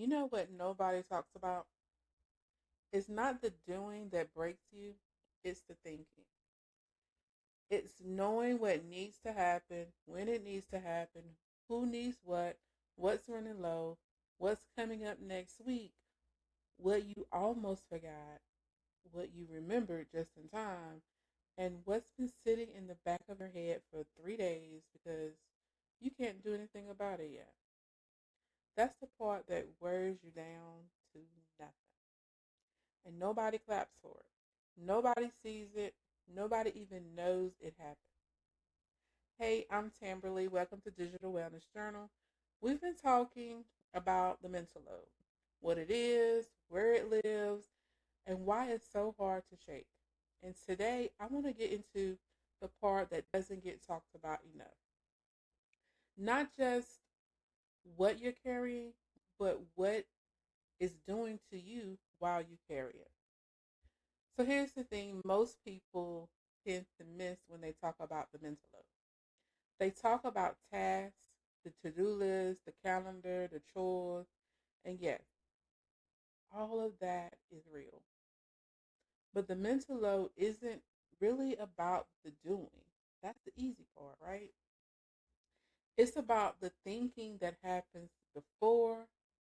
You know what nobody talks about? It's not the doing that breaks you, it's the thinking. It's knowing what needs to happen, when it needs to happen, who needs what, what's running low, what's coming up next week, what you almost forgot, what you remembered just in time, and what's been sitting in the back of your head for 3 days because you can't do anything about it yet. That's the part that wears you down to nothing. And nobody claps for it. Nobody sees it. Nobody even knows it happened. Hey, I'm Tamberly. Welcome to Digital Wellness Journal. We've been talking about the mental load, what it is, where it lives, and why it's so hard to shake. And today I want to get into the part that doesn't get talked about enough. Not just what you're carrying, but what it's doing to you while you carry it. So here's the thing most people tend to miss when they talk about the mental load. They talk about tasks, the to do list, the calendar, the chores, and yes, all of that is real. But the mental load isn't really about the doing. That's the easy part, right? It's about the thinking that happens before,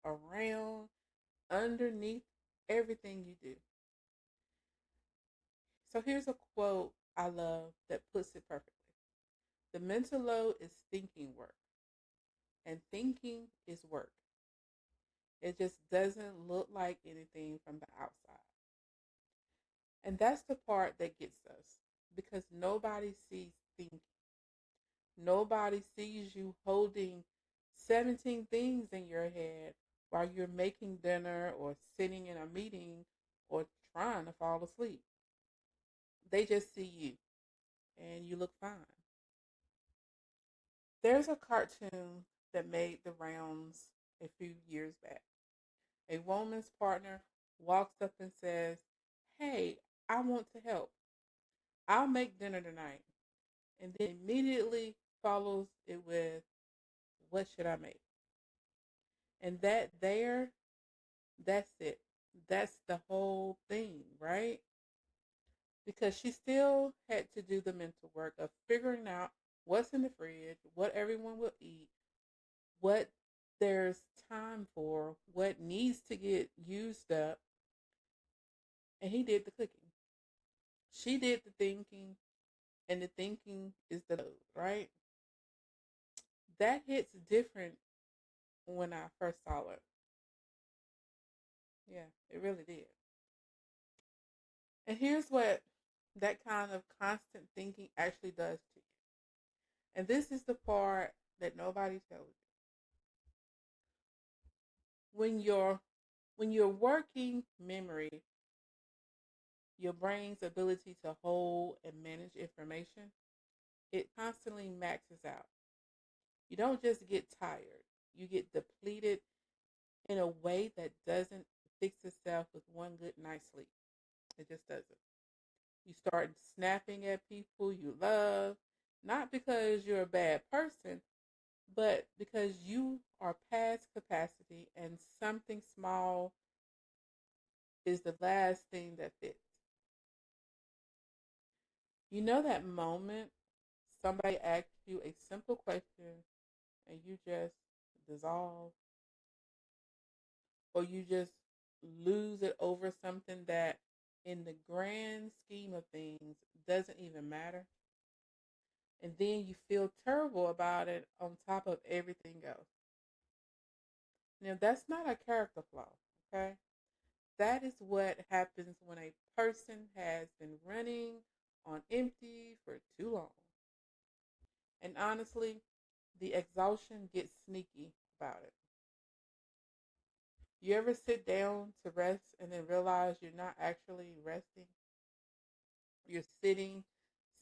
around, underneath everything you do. So here's a quote I love that puts it perfectly. The mental load is thinking work, and thinking is work. It just doesn't look like anything from the outside. And that's the part that gets us because nobody sees thinking. Nobody sees you holding 17 things in your head while you're making dinner or sitting in a meeting or trying to fall asleep. They just see you and you look fine. There's a cartoon that made the rounds a few years back. A woman's partner walks up and says, "Hey, I want to help. I'll make dinner tonight." And then immediately follows it with, "What should I make?" And that's it. That's the whole thing, right? Because she still had to do the mental work of figuring out what's in the fridge, what everyone will eat, what there's time for, what needs to get used up, and he did the cooking. She did the thinking, and the thinking is the load, right? That hits different when I first saw it. Yeah, it really did. And here's what that kind of constant thinking actually does to you. And this is the part that nobody tells you. When you're when you're working memory, your brain's ability to hold and manage information, it constantly maxes out. You don't just get tired, you get depleted in a way that doesn't fix itself with one good night's sleep. It just doesn't. You start snapping at people you love, not because you're a bad person, but because you are past capacity and something small is the last thing that fits. You know that moment somebody asks you a simple question and you just dissolve, or you just lose it over something that, in the grand scheme of things, doesn't even matter. And then you feel terrible about it on top of everything else. Now, that's not a character flaw, okay? That is what happens when a person has been running on empty for too long. And honestly, the exhaustion gets sneaky about it. You ever sit down to rest and then realize you're not actually resting? You're sitting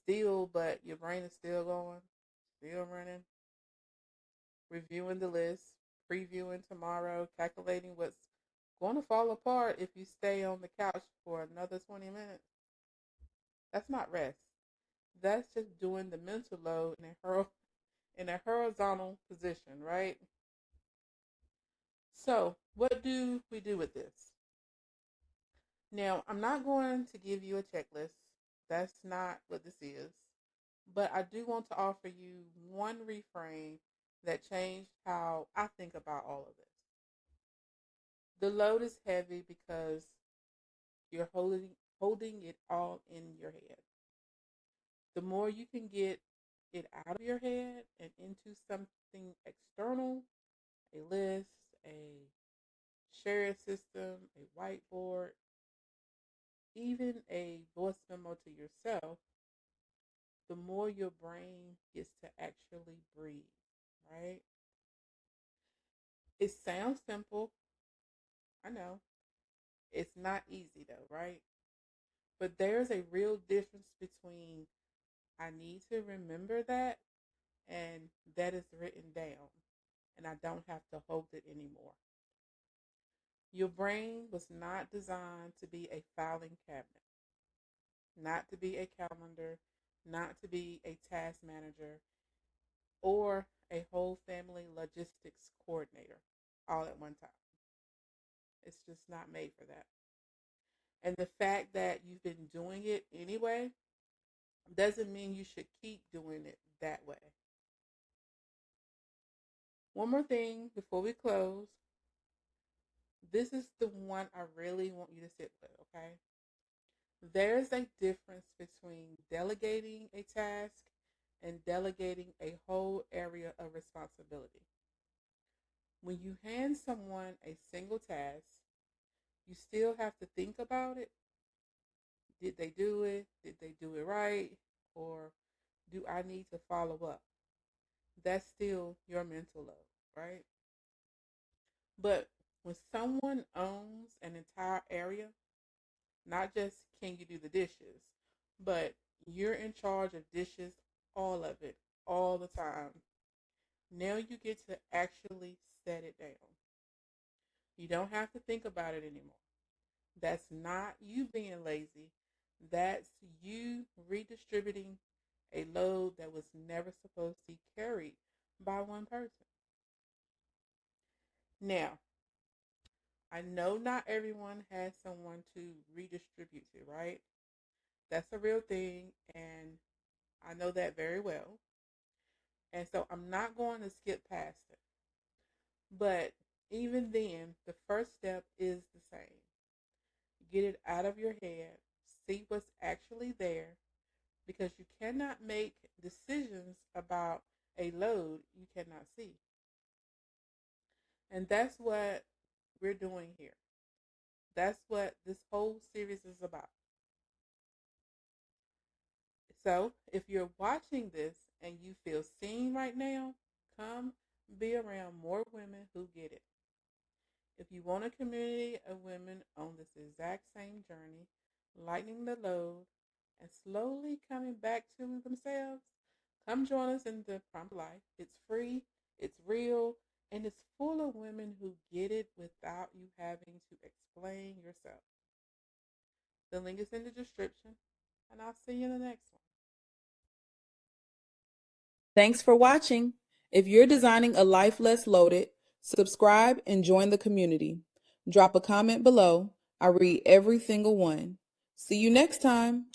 still, but your brain is still going, still running, reviewing the list, previewing tomorrow, calculating what's going to fall apart if you stay on the couch for another 20 minutes. That's not rest. That's just doing the mental load in a horizontal position, right? So What do we do with this? Now, I'm not going to give you a checklist. That's not what this is. But I do want to offer you one reframe that changed how I think about all of this. The load is heavy because you're holding it all in your head. The more you can get it out of your head and into something external, a list, a shared system, a whiteboard, even a voice memo to yourself, the more your brain gets to actually breathe, right? It sounds simple. I know. It's not easy though, right? But there's a real difference between I need to remember that and that is written down and I don't have to hold it anymore. Your brain was not designed to be a filing cabinet, not to be a calendar, not to be a task manager, or a whole family logistics coordinator all at one time. It's just not made for that. And the fact that you've been doing it anyway doesn't mean you should keep doing it that way. One more thing before we close. This is the one I really want you to sit with, okay? There's a difference between delegating a task and delegating a whole area of responsibility. When you hand someone a single task, you still have to think about it. Did they do it? Did they do it right? Or do I need to follow up? That's still your mental load, right? But when someone owns an entire area, not just can you do the dishes, but you're in charge of dishes, all of it, all the time. Now you get to actually set it down. You don't have to think about it anymore. That's not you being lazy. That's you redistributing a load that was never supposed to be carried by one person. Now, I know not everyone has someone to redistribute to, right? That's a real thing, and I know that very well. And so I'm not going to skip past it. But even then, the first step is the same. Get it out of your head, see what's actually there, because you cannot make decisions about a load you cannot see. And that's what we're doing here. That's what this whole series is about. So if you're watching this and you feel seen right now, come be around more women who get it. If you want a community of women on this exact same journey, lightening the load and slowly coming back to themselves, come join us in the Prompt Life. It's free, it's real, and it's full of women who get it without you having to explain yourself. The link is in the description, and I'll see you in the next one. Thanks for watching. If you're designing a life less loaded, subscribe and join the community. Drop a comment below. I read every single one. See you next time.